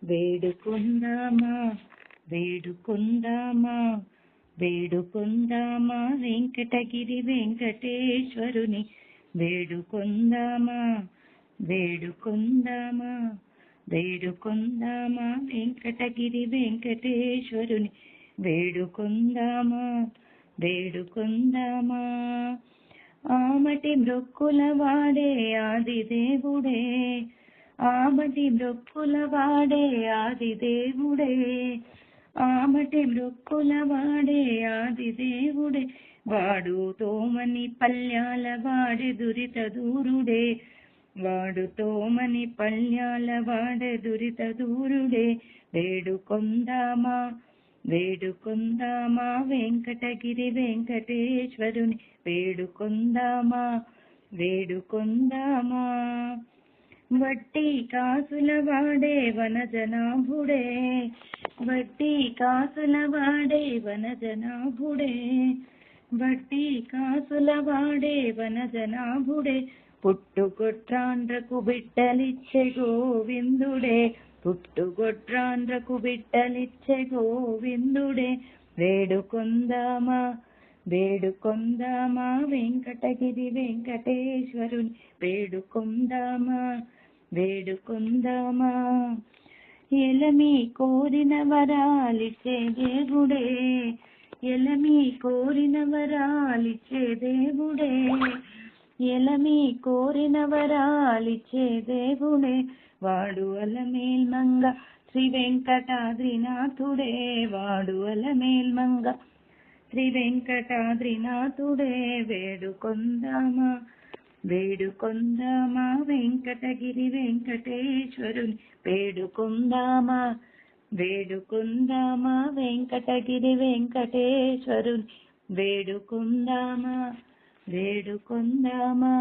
వేడుకుందామా వేడుకుందామా వేడుకుందామా వెంకటగిరి వెంకటేశ్వరుని వేడుకుందామా వేడుకుందామా వేడుకుందామా వెంకటగిరి వెంకటేశ్వరుని వేడుకుందామా వేడుకుందామా ఆమటి మృక్కుల వాడే ఆదిదేవుడే ఆమటి మృక్కుల వాడే ఆదిదేవుడే ఆమటి మృక్కుల వాడే ఆదిదేవుడే వాడు తోమని పల్యాల వాడే దురిత దూరుడే వాడు తోమని పల్యాల వాడే దురిత దూరుడే వేడుకొందామా వేడుకొందామా వెంకటగిరి వెంకటేశ్వరుని వేడుకొందామా వేడుకొందామా వడ్డీ కాసుల వాడే వనజనాభుడే వడ్డీ కాసుల వాడే వనజనాభుడే వడ్డీ కాసుల వాడే వనజనాభుడే పుట్టుగొట్రాండ్రకు బిడ్డలిచ్చే గోవిందుడే పుట్టుగొట్రాండ్రకు బిడ్డలిచ్చే గోవిందుడే వేడుకొందామా వేడుకొందామా వెంకటగిరి వెంకటేశ్వరుని వేడుకొందామా వేడుకొందామా ఎలమి కోరిన వరాలిచ్చే దేవుడే ఎలమి కోరిన వరాలిచ్చే దేవుడే ఎలమి కోరిన వరాలిచ్చే దేవుడే వాడు అలమేల్మంగ శ్రీ వెంకటాద్రినాథుడే వాడు అలమేల్మంగ శ్రీ వెంకటాద్రినాథుడే వేడుకొందామా వేడుకొందామా వెంకటగిరి వెంకటేశ్వరుని వేడుకొందామా వేడుకొందామా వెంకటగిరి వెంకటేశ్వరుని వేడుకొందామా వేడుకొందామా